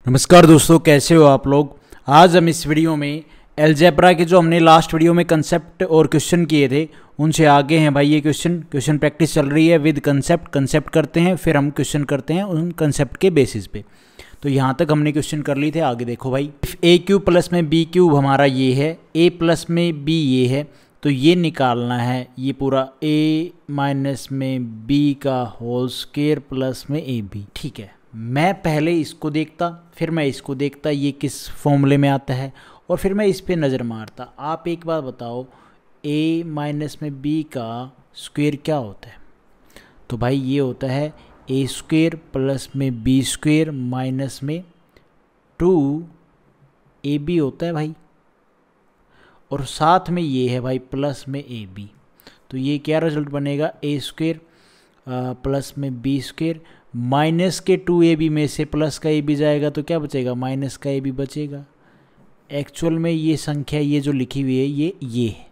नमस्कार दोस्तों, कैसे हो आप लोग। आज हम इस वीडियो में अलजेब्रा के जो हमने लास्ट वीडियो में कंसेप्ट और क्वेश्चन किए थे उनसे आगे हैं भाई। ये क्वेश्चन प्रैक्टिस चल रही है विद कंसेप्ट करते हैं, फिर हम क्वेश्चन करते हैं उन कंसेप्ट के बेसिस पे। तो यहाँ तक हमने क्वेश्चन कर लिए थे। आगे देखो भाई, ए क्यूब प्लस में बी क्यूब हमारा ये है, ए प्लस में बी ये है, तो ये निकालना है ये पूरा ए माइनस में बी का होल स्क्वायर प्लस में ए बी। ठीक है, मैं पहले इसको देखता, फिर मैं इसको देखता ये किस फॉर्मूले में आता है, और फिर मैं इस पे नज़र मारता। आप एक बात बताओ, a माइनस में b का स्क्वायर क्या होता है? तो भाई ये होता है a स्क्वायर प्लस में b स्क्वायर माइनस में 2ab होता है भाई, और साथ में ये है भाई प्लस में ab। तो ये क्या रिजल्ट बनेगा, a स्क्वायर प्लस में b स्क्वायर माइनस के 2ab में से प्लस का ab जाएगा तो क्या बचेगा, माइनस का ab बचेगा। एक्चुअल में ये संख्या ये जो लिखी हुई है ये है।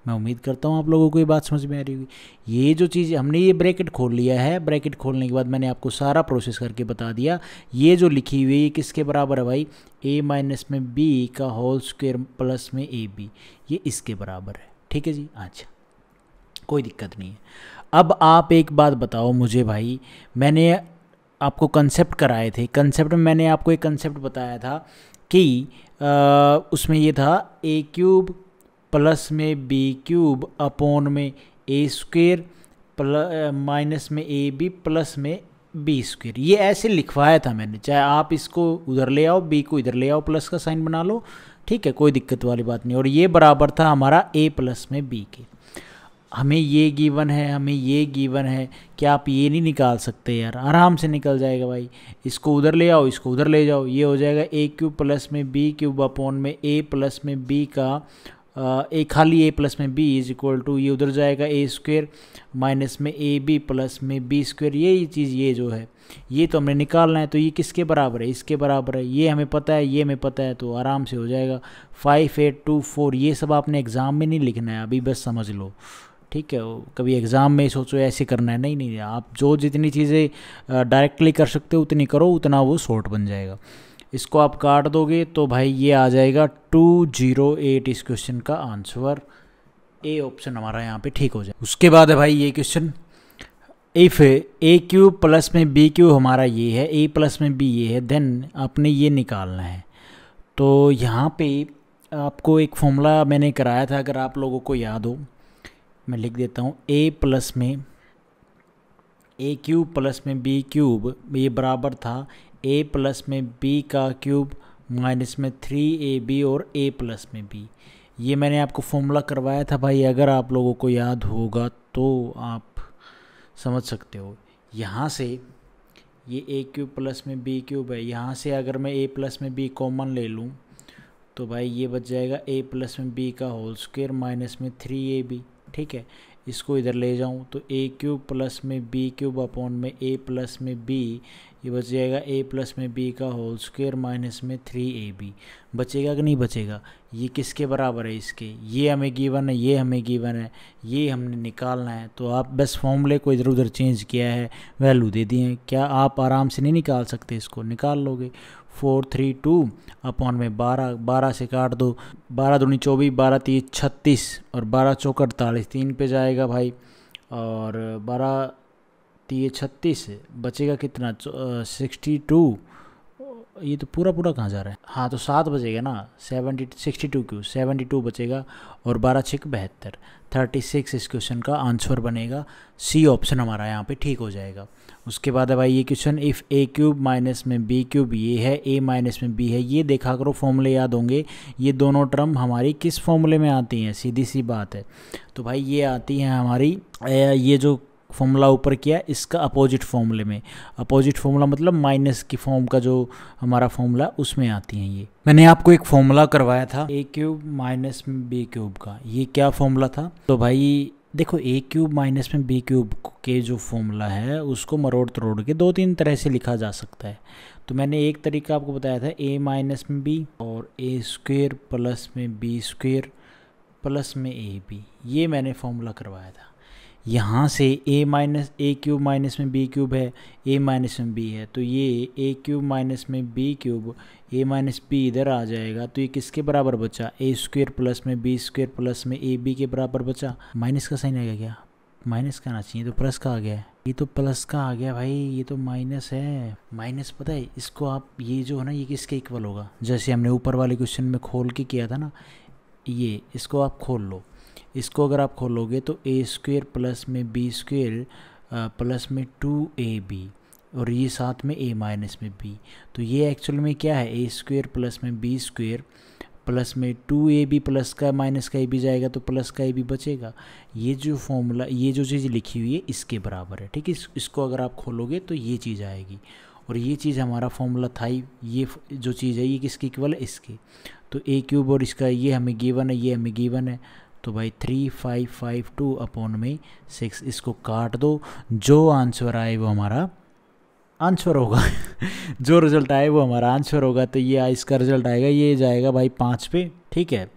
मैं उम्मीद करता हूँ आप लोगों को ये बात समझ में आ रही होगी। ये जो चीज़ हमने ये ब्रैकेट खोल लिया है, ब्रैकेट खोलने के बाद मैंने आपको सारा प्रोसेस करके बता दिया। ये जो लिखी हुई है ये किसके बराबर है भाई, a माइनस में b का होल स्क्वायर प्लस में ab, ये इसके बराबर है। ठीक है जी, अच्छा कोई दिक्कत नहीं है। अब आप एक बात बताओ मुझे भाई, मैंने आपको कंसेप्ट कराए थे, कंसेप्ट में मैंने आपको एक कंसेप्ट बताया था कि उसमें ये था a क्यूब प्लस में b क्यूब अपॉन में a स्क्वायर माइनस में ab प्लस में b स्क्वायर। ये ऐसे लिखवाया था मैंने, चाहे आप इसको उधर ले आओ, b को इधर ले आओ, प्लस का साइन बना लो, ठीक है, कोई दिक्कत वाली बात नहीं। और ये बराबर था हमारा a प्लस में b के। हमें ये गिवन है, हमें ये गिवन है, क्या आप ये नहीं निकाल सकते यार? आराम से निकल जाएगा भाई। इसको उधर ले आओ, इसको उधर ले जाओ, ये हो जाएगा a क्यूब प्लस में b क्यूब अपॉन में a प्लस में b का एक खाली a प्लस में b इज इक्वल टू, ये उधर जाएगा a स्क्वायर माइनस में ab प्लस में b स्क्वायर। ये चीज़ ये जो है ये तो हमने निकालना है। तो ये किसके बराबर है, इसके बराबर है। ये हमें पता है, ये हमें पता है, तो आराम से हो जाएगा 5 8 2 4। ये सब आपने एग्ज़ाम में नहीं लिखना है, अभी बस समझ लो, ठीक है। कभी एग्ज़ाम में सोचो ऐसे करना है, नहीं नहीं, आप जो जितनी चीज़ें डायरेक्टली कर सकते हो उतनी करो, उतना वो शॉर्ट बन जाएगा। इसको आप काट दोगे तो भाई ये आ जाएगा 208। इस क्वेश्चन का आंसर ए ऑप्शन हमारा यहाँ पे ठीक हो जाए। उसके बाद है भाई ये question, if a cube plus में b क्यूब हमारा ये है, a प्लस में b ये है, देन आपने ये निकालना है। तो यहाँ पे आपको एक फॉर्मूला मैंने कराया था, अगर आप लोगों को याद हो, मैं लिख देता हूँ। a प्लस में a क्यूब प्लस में b क्यूब, ये बराबर था a प्लस में b का क्यूब माइनस में 3ab और a प्लस में b। ये मैंने आपको फॉर्मूला करवाया था भाई, अगर आप लोगों को याद होगा तो आप समझ सकते हो। यहाँ से ये a क्यूब प्लस में b क्यूब है, यहाँ से अगर मैं a प्लस में b कॉमन ले लूँ तो भाई ये बच जाएगा a प्लस में b का होल स्क्वायर माइनस में 3ab। ठीक है, इसको इधर ले जाऊं तो a क्यूब प्लस में b क्यूब अपॉन में a प्लस में b, ये बच जाएगा a प्लस में b का होल स्क्वायर माइनस में 3ab। बचेगा कि नहीं बचेगा? ये किसके बराबर है, इसके। ये हमें गिवन है, ये हमें गिवन है, ये हमने निकालना है। तो आप बस फॉर्मूले को इधर उधर चेंज किया है, वैल्यू दे दी है। क्या आप आराम से नहीं निकाल सकते? इसको निकाल लोगे। 432 अपॉन में 12, 12 से काट दो, 12 दूनी 24, 12 3 36 और 12 चौक 48, 3 पे जाएगा भाई, और 12 3 36, बचेगा कितना 62। ये तो पूरा पूरा कहाँ जा रहा है, हाँ तो 7 बचेगा ना, 62 क्यों 72 बचेगा, और 12 6 72, 36 इस क्वेश्चन का आंसर बनेगा। सी ऑप्शन हमारा यहाँ पे ठीक हो जाएगा। उसके बाद है भाई ये question, if a cube minus में b क्यूब ये है, a माइनस में b है, ये देखा करो फॉर्मूले याद होंगे। ये दोनों टर्म हमारी किस फॉर्मूले में आती हैं, सीधी सी बात है। तो भाई ये आती हैं हमारी, ये जो फॉर्मूला ऊपर किया इसका अपोजिट फॉर्मूले में। अपोजिट फॉर्मूला मतलब माइनस की फॉर्म का जो हमारा फॉर्मूला, उसमें आती हैं ये। मैंने आपको एक फॉर्मूला करवाया था a क्यूब माइनस में b क्यूब का, ये क्या फॉर्मूला था? तो भाई देखो, a क्यूब माइनस में b क्यूब के जो फॉर्मूला है उसको मरोड़ तरोड़ के 2-3 तरह से लिखा जा सकता है। तो मैंने एक तरीका आपको बताया था, a माइनस में b और a स्क्वायर प्लस में b स्क्वायर प्लस में ab, ये मैंने फॉर्मूला करवाया था। यहाँ से a minus A cube minus में b क्यूब है, a माइनस में b है, तो ये a क्यूब माइनस में b cube, a minus b इधर आ जाएगा, तो ये किसके बराबर बचा, a स्क्वेयर प्लस में b स्क्वेयर प्लस में ए बी के बराबर बचा। माइनस का साइन आएगा क्या, माइनस का आना चाहिए, तो प्लस का आ गया है, ये तो प्लस का आ गया भाई, ये तो माइनस है। माइनस पता है इसको आप, ये जो है ना ये किसके इक्वल होगा, जैसे हमने ऊपर वाले क्वेश्चन में खोल के किया था ना, ये इसको आप खोल लो, इसको अगर आप खोलोगे तो ए स्क्वेयर प्लस में बी स्क्वेयर प्लस में 2ab और ये साथ में a माइनस में b, तो ये एक्चुअल में क्या है, ए स्क्वेयर प्लस में बी स्क्वेयर प्लस में 2ab प्लस का माइनस का ab जाएगा तो प्लस का ab बचेगा। ये जो फॉर्मूला, ये जो चीज़ लिखी हुई है इसके बराबर है, ठीक है। इसको अगर आप खोलोगे तो ये चीज़ आएगी, और ये चीज़ हमारा फॉर्मूला था ही, ये जो चीज़ है ये किसकी इक्वल है, इसके। तो a क्यूब और इसका ये हमें गिवन है, ये हमें गिवन है, तो भाई 3552 अपॉन में 6, इसको काट दो, जो आंसर आए वो हमारा आंसर होगा जो रिजल्ट आए वो हमारा आंसर होगा। तो ये इसका रिजल्ट आएगा, ये जाएगा भाई 5 पे, ठीक है,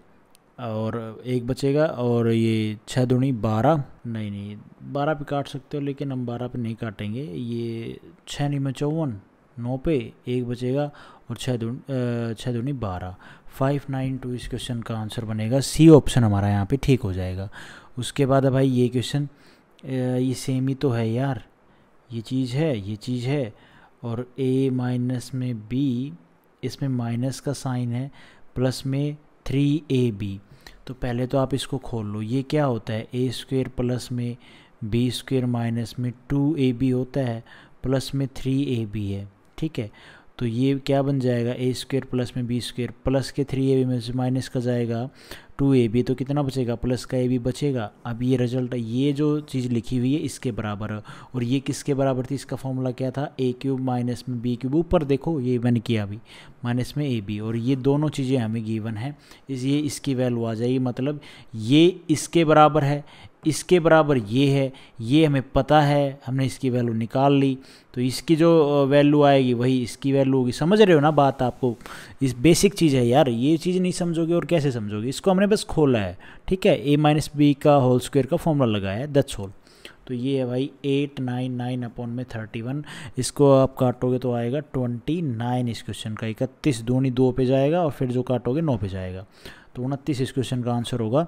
और 1 बचेगा, और ये 6 दूनी 12, नहीं 12 पे काट सकते हो, लेकिन हम 12 पे नहीं काटेंगे, ये 6 नहीं में 54, 9 पे 1 बचेगा, और 6 दूनी 12, 592 इस क्वेश्चन का आंसर बनेगा। सी ऑप्शन हमारा यहाँ पे ठीक हो जाएगा। उसके बाद है भाई ये क्वेश्चन, ये सेम ही तो है यार, ये चीज़ है, ये चीज़ है, और a माइनस में b, इसमें माइनस का साइन है, प्लस में 3ab, तो पहले तो आप इसको खोल लो, ये क्या होता है, a स्क्वेयर प्लस में b स्क्वेयर माइनस में 2ab होता है, प्लस में 3ab है, ठीक है। तो ये क्या बन जाएगा, a स्क्वेयर प्लस में b स्क्वेयर प्लस के 3ab में से माइनस का जाएगा 2ab, तो कितना बचेगा, प्लस का ab बचेगा। अब ये रिजल्ट, ये जो चीज़ लिखी हुई है इसके बराबर है, और ये किसके बराबर थी, इसका फॉर्मूला क्या था, a क्यूब माइनस में b क्यूब, ऊपर देखो ये मैंने किया अभी, माइनस में ab, और ये दोनों चीज़ें हमें गिवन है, ये इसकी वैल्यू आ जाएगी, मतलब ये इसके बराबर है, इसके बराबर ये है, ये हमें पता है, हमने इसकी वैल्यू निकाल ली, तो इसकी जो वैल्यू आएगी वही इसकी वैल्यू होगी। समझ रहे हो ना बात, आपको इस बेसिक चीज़ है यार, ये चीज़ नहीं समझोगे और कैसे समझोगे, इसको हमने बस खोला है, ठीक है, a माइनस बी का होल स्क्वायर का फॉर्मूला लगाया है, दैट्स होल। तो ये है भाई 899 अपॉन में 31, इसको आप काटोगे तो आएगा 29 इस क्वेश्चन का, 31 दूनी 2 पे जाएगा, और फिर जो काटोगे 9 पे जाएगा, तो 29 इस क्वेश्चन का आंसर होगा।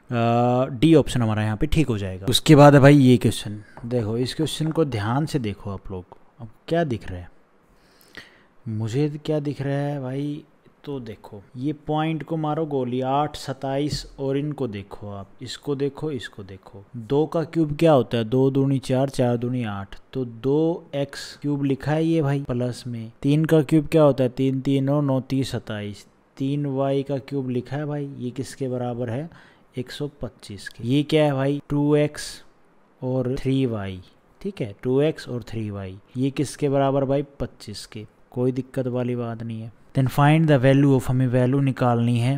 डी ऑप्शन हमारा यहाँ पे ठीक हो जाएगा। उसके बाद है भाई ये क्वेश्चन, देखो इस क्वेश्चन को ध्यान से देखो आप लोग, अब क्या दिख रहा है, मुझे क्या दिख रहा है भाई, तो देखो ये पॉइंट को मारो गोली 8, 27, और इनको देखो आप, इसको देखो, इसको देखो, 2 का क्यूब क्या होता है, 2 दूनी 4, 4 दूनी 8, तो 2x क्यूब लिखा है ये भाई प्लस में, 3 का क्यूब क्या होता है, 3 3 और 9 30 27, 3y का क्यूब लिखा है भाई, ये किसके बराबर है, 125 के। ये क्या है भाई, 2x और 3y, ठीक है, 2x और 3y, ये किसके बराबर भाई, 25 के, कोई दिक्कत वाली बात नहीं है। Then find the value of, हमें वैल्यू निकालनी है,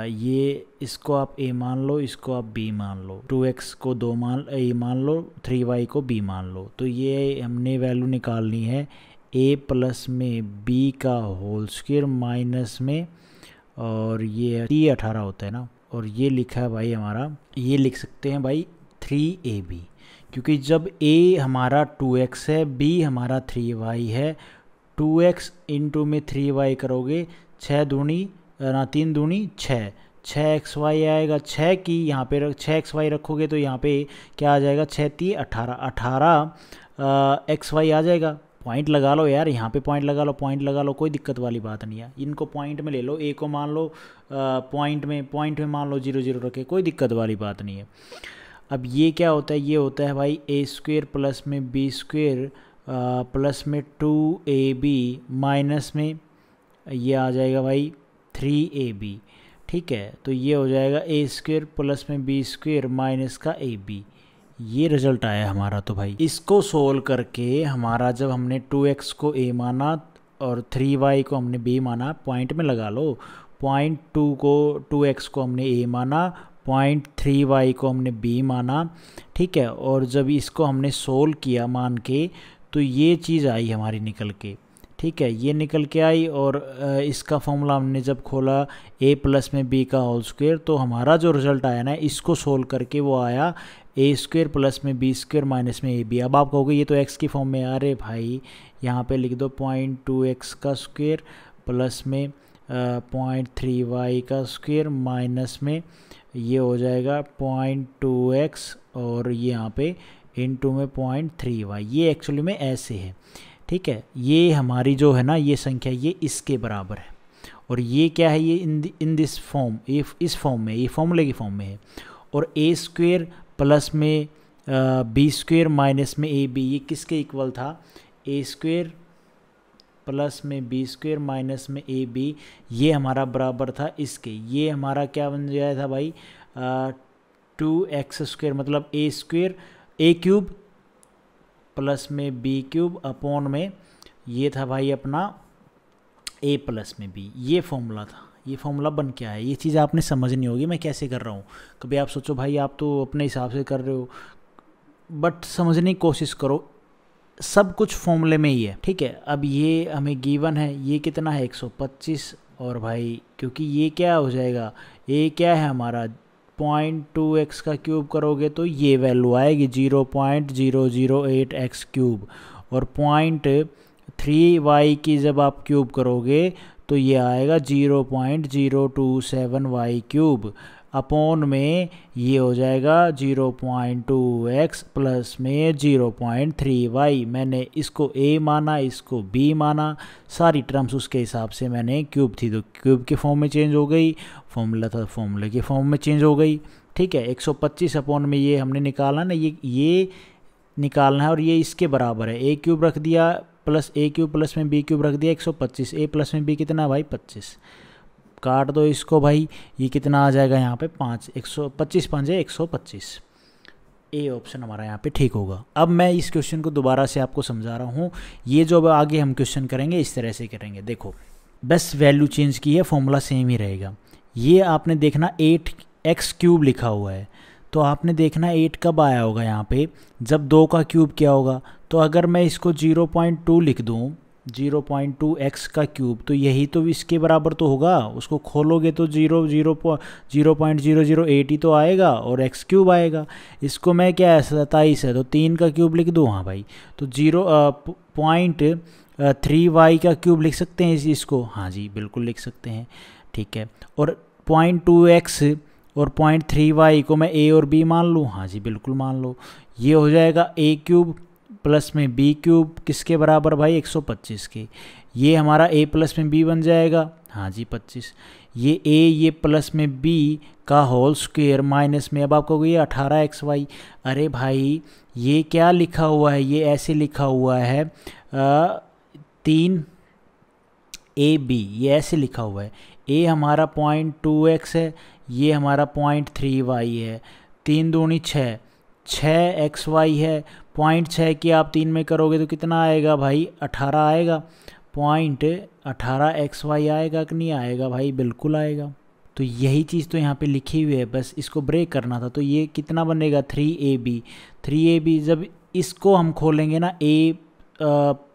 ये इसको आप a मान लो, इसको आप b मान लो, 2x को a मान लो, 3y को b मान लो, तो ये हमने वैल्यू निकालनी है a प्लस में b का होल स्क्वायर माइनस में, और ये t18 होता है ना, और ये लिखा है भाई हमारा, ये लिख सकते हैं भाई 3ab, क्योंकि जब a हमारा 2x है, b हमारा 3y है, 2x इंटू में 3y करोगे, 6 दूनी ना 3 दूनी 6, 6xy आएगा, 6 की यहाँ पे 6xy रखोगे तो यहाँ पे क्या आ जाएगा, 6 3 18, 18 xy आ जाएगा। पॉइंट लगा लो यार, यहाँ पे पॉइंट लगा लो, पॉइंट लगा लो, कोई दिक्कत वाली बात नहीं है, इनको पॉइंट में ले लो, a को मान लो पॉइंट में मान लो 0 0 रखे, कोई दिक्कत वाली बात नहीं है। अब ये क्या होता है, ये होता है भाई a स्क्वेयर प्लस में b स्क्वेयर प्लस में 2ab माइनस में ये आ जाएगा भाई 3ab, ठीक है, तो ये हो जाएगा a स्क्वेयर प्लस में b स्क्वेयर माइनस का ab, ये रिजल्ट आया हमारा। तो भाई इसको सोल्व करके हमारा, जब हमने 2x को a माना और 3y को हमने b माना, पॉइंट में लगा लो, पॉइंट 2x को हमने a माना, पॉइंट 3y को हमने b माना, ठीक है, और जब इसको हमने सोल्व किया मान के, तो ये चीज़ आई हमारी निकल के, ठीक है, ये निकल के आई। और इसका फॉर्मूला हमने जब खोला a प्लस में b का होल स्क्वायर, तो हमारा जो रिजल्ट आया ना इसको सोल्व करके वो आया a स्क्वायर प्लस में b स्क्वायर माइनस में ab। अब आप कहोगे ये तो x की फॉर्म में। अरे भाई यहाँ पे लिख दो 0.2x का स्क्वायर प्लस में 0.3y का स्क्वायर माइनस में ये हो जाएगा 0.2x और ये यहाँ पे इनटू में 0.3y। ये एक्चुअली में ऐसे है, ठीक है। ये हमारी जो है ना ये संख्या ये इसके बराबर है, और ये क्या है, ये इन दिस फॉर्म, ये इस फॉर्म में, ये फॉर्मूले की फॉर्म में है। और a स्क्वायर प्लस में b स्क्वायर माइनस में ab, ये किसके इक्वल था, a स्क्वायर प्लस में b स्क्वायर माइनस में ab, ये हमारा बराबर था इसके। ये हमारा क्या बन गया था भाई, 2x स्क्वायर मतलब a square a cube plus में b क्यूब अपॉन में ये था भाई अपना a प्लस में b। ये फॉर्मूला था, ये फॉर्मूला बन के आया। ये चीज़ आपने समझनी होगी मैं कैसे कर रहा हूँ। कभी आप सोचो भाई आप तो अपने हिसाब से कर रहे हो, बट समझने की कोशिश करो, सब कुछ फॉर्मूले में ही है, ठीक है। अब ये हमें गिवन है, ये कितना है 125, और भाई क्योंकि ये क्या हो जाएगा, ये क्या है हमारा 0.2x का क्यूब करोगे तो ये वैल्यू आएगी 0.008x क्यूब, और 0.3y की जब आप क्यूब करोगे तो ये आएगा 0.027y क्यूब अपॉन में ये हो जाएगा 0.2x प्लस में 0.3y। मैंने इसको a माना, इसको b माना, सारी टर्म्स उसके हिसाब से मैंने क्यूब थी तो क्यूब के फॉर्म में चेंज हो गई, फॉर्मूला था फॉर्मूले के फॉर्म में चेंज हो गई, ठीक है। 125 अपॉन में ये हमने निकाला ना, ये निकालना है, और ये इसके बराबर है। a क्यूब रख दिया प्लस a क्यूब प्लस में b क्यूब रख दिया 125, a प्लस में b कितना भाई 25, काट दो इसको भाई, ये कितना आ जाएगा यहाँ पे 5, 125 5 है 125। ए ऑप्शन हमारा यहाँ पे ठीक होगा। अब मैं इस क्वेश्चन को दोबारा से आपको समझा रहा हूँ। ये जो अब आगे हम क्वेश्चन करेंगे इस तरह से करेंगे। देखो बस वैल्यू चेंज की है, फॉर्मूला सेम ही रहेगा। ये आपने देखना 8x क्यूब लिखा हुआ है, तो आपने देखना 8 कब आया होगा यहाँ पे, जब 2 का क्यूब क्या होगा। तो अगर मैं इसको 0.2 लिख दूँ, 0.2x का क्यूब, तो यही तो इसके बराबर तो होगा। उसको खोलोगे तो 0.0008 ही तो आएगा और x क्यूब आएगा। इसको मैं क्या है 27 है तो 3 का क्यूब लिख दूँ, हाँ भाई, तो 0.3y का क्यूब लिख सकते हैं इसको, हाँ जी बिल्कुल लिख सकते हैं, ठीक है। और 0.2x और 0.3y को मैं a और b मान लूँ, हाँ जी बिल्कुल मान लो। ये हो जाएगा a क्यूब प्लस में b क्यूब किसके बराबर भाई 125 के। ये हमारा a प्लस में b बन जाएगा, हाँ जी 25। ये a ये प्लस में b का होल स्क्वायर माइनस में, अब आपको ये 18xy। अरे भाई ये क्या लिखा हुआ है, ये ऐसे लिखा हुआ है 3ab, ये ऐसे लिखा हुआ है। a हमारा 0.2x है, ये हमारा 0.3y है, 3 दूनी 6, 6xy है। 0.6 की आप 3 में करोगे तो कितना आएगा भाई 18 आएगा, 0.18xy आएगा कि नहीं आएगा भाई, बिल्कुल आएगा। तो यही चीज़ तो यहाँ पे लिखी हुई है, बस इसको ब्रेक करना था। तो ये कितना बनेगा 3ab, 3ab जब इसको हम खोलेंगे ना a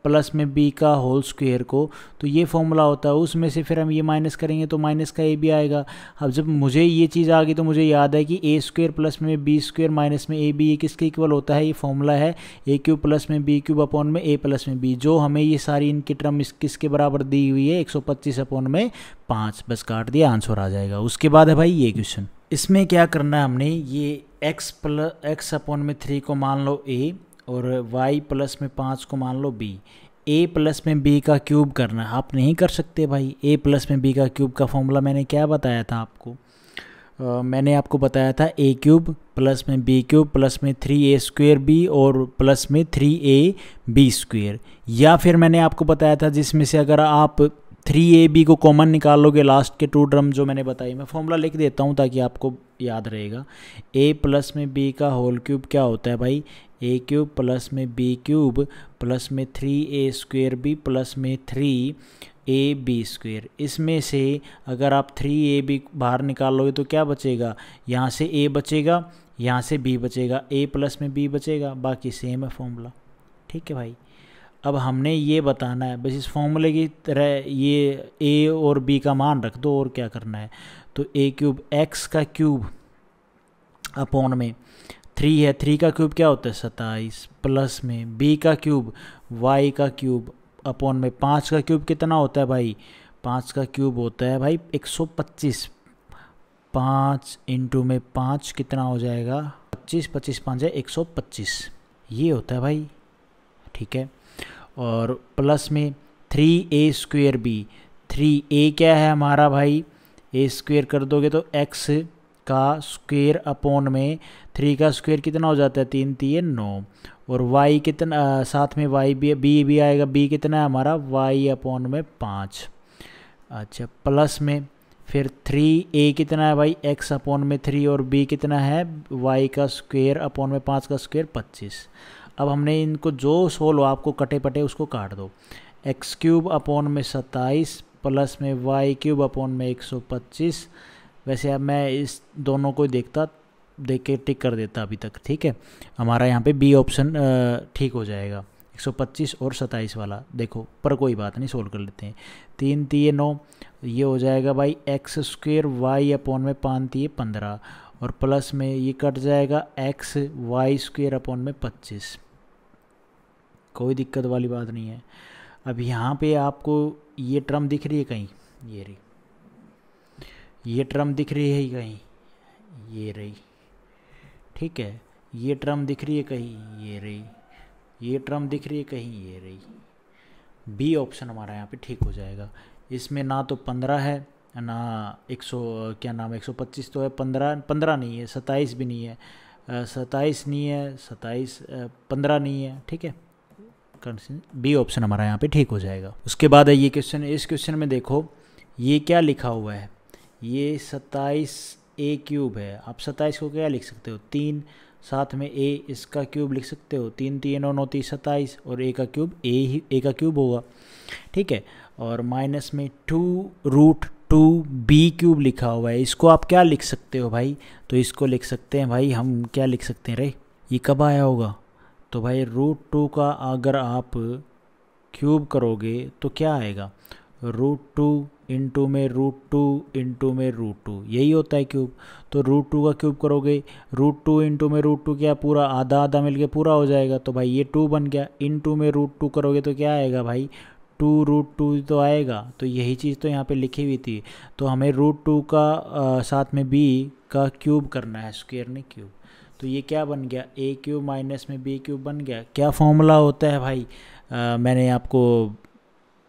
प्लस में b का होल स्क्वायर को, तो ये फॉर्मूला होता है, उसमें से फिर हम ये माइनस करेंगे तो माइनस का a भी आएगा। अब जब मुझे ये चीज़ आ गई तो मुझे याद है कि a स्क्वायर प्लस में b स्क्वायर माइनस में ab ये किसके इक्वल होता है, ये फॉर्मूला है a क्यूब प्लस में b क्यूब अपॉन में a प्लस में b, जो हमें ये सारी इनकी टर्म किसके बराबर दी हुई है 125 अपॉन में 5, बस काट दिया आंसर आ जाएगा। उसके बाद है भाई ये क्वेश्चन, इसमें क्या करना है हमने, ये x अपॉन में 3 को मान लो a और y प्लस में 5 को मान लो b, a प्लस में b का क्यूब करना है। आप नहीं कर सकते भाई, a प्लस में b का क्यूब का फॉर्मूला मैंने क्या बताया था आपको, मैंने आपको बताया था a क्यूब प्लस में b क्यूब प्लस में 3a स्क्वेयर b और प्लस में 3a b स्क्वेयर, या फिर मैंने आपको बताया था जिसमें से अगर आप 3ab को कॉमन निकालोगे लास्ट के 2 टर्म जो मैंने बताई, मैं फॉर्मूला लिख देता हूँ ताकि आपको याद रहेगा। a प्लस में b का होल क्यूब क्या होता है भाई, a क्यूब प्लस में b क्यूब प्लस में 3a स्क्वेयर b प्लस में 3ab स्क्वेयर। इसमें से अगर आप 3ab बाहर निकालोगे तो क्या बचेगा, यहाँ से a बचेगा, यहाँ से b बचेगा, a प्लस में b बचेगा, बाकी सेम है फॉर्मूला, ठीक है भाई। अब हमने ये बताना है बस इस फॉर्मूले की तरह, ये ए और बी का मान रख दो और क्या करना है। तो ए क्यूब एक्स का क्यूब अपॉन में 3 है, 3 का क्यूब क्या होता है 27, प्लस में बी का क्यूब वाई का क्यूब अपॉन में 5 का क्यूब कितना होता है भाई, 5 का क्यूब होता है भाई 125, 5 इंटू में 5 कितना हो जाएगा 25, 25 5 है 125, ये होता है भाई। ठीक है, और प्लस में 3a स्क्वेयर बी, 3a क्या है हमारा भाई, a स्क्वेयर कर दोगे तो x का स्क्वेयर अपॉन में 3 का स्क्वेयर कितना हो जाता है 3 3 9, और y कितना साथ में y भी आएगा, b कितना है हमारा y अपॉन में 5। अच्छा, प्लस में फिर 3a कितना है भाई x अपॉन में 3, और b कितना है y का स्क्वेयर अपॉन में 5 का स्क्वेयर 25। अब हमने इनको जो सोल्व आपको कटे पटे उसको काट दो, एक्स क्यूब अपॉन में 27 प्लस में वाई क्यूब अपॉन में 125। वैसे अब मैं इस दोनों को देख के टिक कर देता अभी तक। ठीक है, हमारा यहाँ पे बी ऑप्शन ठीक हो जाएगा, 125 और 27 वाला। देखो पर कोई बात नहीं, सोल्व कर लेते हैं। 3 3 9, ये हो जाएगा भाई एक्स स्क्वेयर वाई अपॉन में 5 3 15, और प्लस में ये कट जाएगा एक्स वाई स्क्वेयर अपॉन में 25। कोई दिक्कत वाली बात नहीं है। अब यहाँ पे आपको ये टर्म दिख रही है कहीं, ये रही, ये टर्म दिख रही है कहीं, ये रही। ठीक है, ये टर्म दिख रही है कहीं, ये रही, ये टर्म दिख रही है कहीं, ये रही। बी ऑप्शन हमारा यहाँ पे ठीक हो जाएगा। इसमें ना तो 15 है ना 125 तो है, 15 नहीं है, 27 भी नहीं है, 27 नहीं है, 27 15 नहीं है। ठीक है, बी ऑप्शन हमारा यहाँ पे ठीक हो जाएगा। उसके बाद है ये क्वेश्चन, इस क्वेश्चन में देखो ये क्या लिखा हुआ है, ये 27 ए क्यूब है। आप 27 को क्या लिख सकते हो 3, साथ में ए इसका क्यूब लिख सकते हो, 3 3 9 9 27, और ए का क्यूब ए का क्यूब होगा। ठीक है, और माइनस में 2√2 बी क्यूब लिखा हुआ है, इसको आप क्या लिख सकते हो भाई, तो इसको लिख सकते हैं भाई, हम क्या लिख सकते हैं रे, ये कब आया होगा, तो भाई √2 का अगर आप क्यूब करोगे तो क्या आएगा, √2 इंटू में √2 इंटू में √2, यही होता है क्यूब। तो √2 का क्यूब करोगे, √2 इंटू में √2 क्या पूरा आधा आधा मिलके पूरा हो जाएगा, तो भाई ये 2 बन गया। इंटू में √2 करोगे तो क्या आएगा भाई 2√2 तो आएगा। तो यही चीज़ तो यहाँ पे लिखी हुई थी, तो हमें √2 का साथ में b का क्यूब करना है, स्क्वायर नहीं क्यूब। तो ये क्या बन गया, a क्यूब माइनस में b क्यूब बन गया। क्या फॉर्मूला होता है भाई, मैंने आपको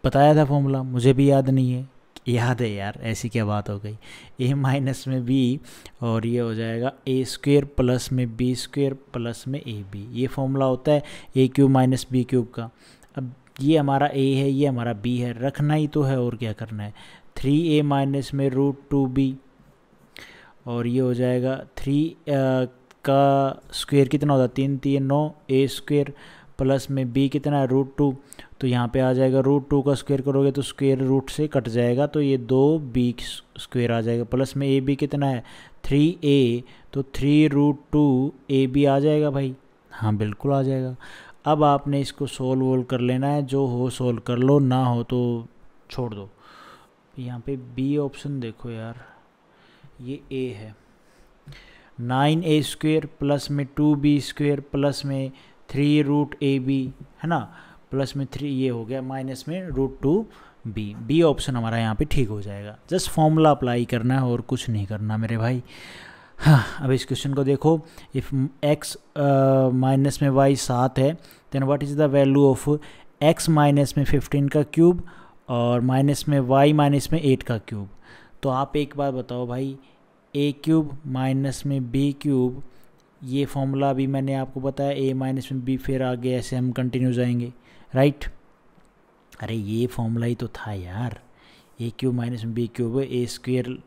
बताया था फॉर्मूला, मुझे भी याद नहीं है, याद है यार, ऐसी क्या बात हो गई, a माइनस में b, और ये हो जाएगा a स्क्वेयर प्लस में b स्क्वेयर प्लस में ab, ये फॉर्मूला होता है a cube minus b cube का। अब ये हमारा a है, ये हमारा b है, रखना ही तो है और क्या करना है। 3a माइनस में √2b, और ये हो जाएगा 3 का स्क्वायर कितना होता है 3 3 9 a स्क्वायर प्लस में b कितना है √2, तो यहाँ पे आ जाएगा √2 का स्क्वायर करोगे तो स्क्वायर रूट से कट जाएगा, तो ये 2b स्क्वायर आ जाएगा, प्लस में ab कितना है 3a, तो 3√2 ab आ जाएगा भाई। हाँ बिल्कुल आ जाएगा। अब आपने इसको सोल्व कर लेना है, जो हो सोल्व कर लो, ना हो तो छोड़ दो। यहाँ पे बी ऑप्शन देखो यार, ये a है, 9a स्क्वेयर प्लस में 2b स्क्वेयर प्लस में 3√ab है ना, प्लस में 3 ये हो गया, माइनस में √2b। बी ऑप्शन हमारा यहाँ पे ठीक हो जाएगा। जस्ट फॉर्मूला अप्लाई करना है और कुछ नहीं करना मेरे भाई। हाँ, अब इस क्वेश्चन को देखो, इफ़ x माइनस में y 7 है, then what is the value of x minus में 15 का क्यूब और माइनस में y माइनस में 8 का क्यूब। तो आप एक बात बताओ भाई, a क्यूब माइनस में b क्यूब, ये फॉर्मूला भी मैंने आपको बताया, a माइनस में b, फिर आगे ऐसे हम कंटिन्यू जाएंगे, राइट। अरे ये फॉर्मूला ही तो था यार, a क्यूब माइनस में b cube, a square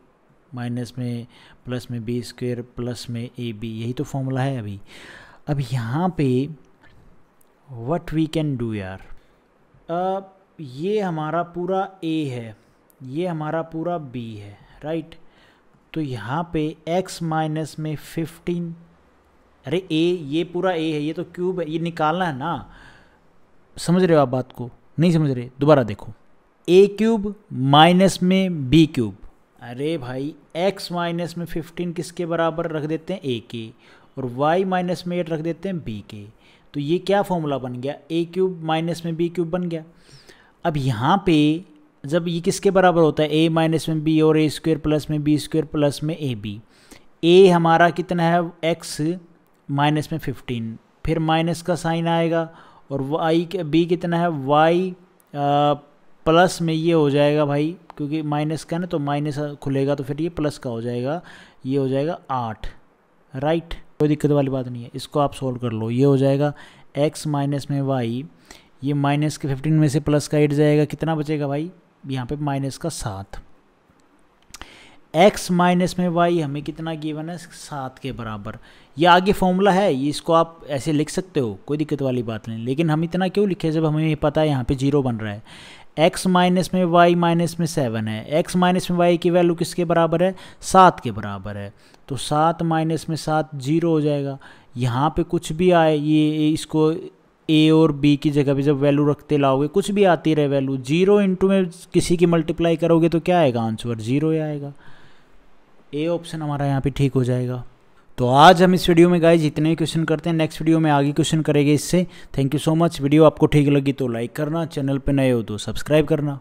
minus में प्लस में b स्क्वेयर प्लस में ab, यही तो फॉर्मूला है अभी। अब यहाँ पे व्हाट वी कैन डू यार, ये हमारा पूरा a है, ये हमारा पूरा b है, राइट। तो यहाँ पे x माइनस में 15, अरे a, ये पूरा a है, ये तो क्यूब है, ये निकालना है ना। समझ रहे हो आप बात को? नहीं समझ रहे? दोबारा देखो, ए क्यूब माइनस में बी क्यूब, अरे भाई x माइनस में 15 किसके बराबर रख देते हैं? a के, और y माइनस में 8 रख देते हैं b के। तो ये क्या फॉर्मूला बन गया? a क्यूब माइनस में b क्यूब बन गया। अब यहाँ पे जब ये किसके बराबर होता है? a माइनस में b और a स्क्वायर प्लस में b स्क्वायर प्लस में ab। a हमारा कितना है? x माइनस में 15, फिर माइनस का साइन आएगा, और b कितना है? y प्लस में ये हो जाएगा भाई, क्योंकि माइनस का ना तो माइनस खुलेगा तो फिर ये प्लस का हो जाएगा, ये हो जाएगा 8, राइट। कोई दिक्कत वाली बात नहीं है, इसको आप सोल्व कर लो। ये हो जाएगा x माइनस में y, ये माइनस के 15 में से प्लस का 8 जाएगा, कितना बचेगा भाई? यहाँ पे माइनस का 7। x माइनस में y हमें कितना गिवन है? 7 के बराबर। ये आगे फॉर्मूला है, ये इसको आप ऐसे लिख सकते हो, कोई दिक्कत वाली बात नहीं। लेकिन हम इतना क्यों लिखे जब हमें ये पता है यहाँ पे 0 बन रहा है। x माइनस में y माइनस में 7 है, x माइनस में y की वैल्यू किसके बराबर है? 7 के बराबर है। तो 7 माइनस में 7 0 हो जाएगा। यहाँ पे कुछ भी आए, ये इसको a और b की जगह पे जब वैल्यू रखते लाओगे, कुछ भी आती रहे वैल्यू, 0 इंटू में किसी की मल्टीप्लाई करोगे तो क्या आएगा? आंसर 0 ही आएगा। ए ऑप्शन हमारा यहाँ पे ठीक हो जाएगा। तो आज हम इस वीडियो में गाइज इतने ही क्वेश्चन करते हैं, नेक्स्ट वीडियो में आगे क्वेश्चन करेंगे इससे। Thank you so much. Video आपको ठीक लगी तो लाइक करना, चैनल पे नए हो तो सब्सक्राइब करना।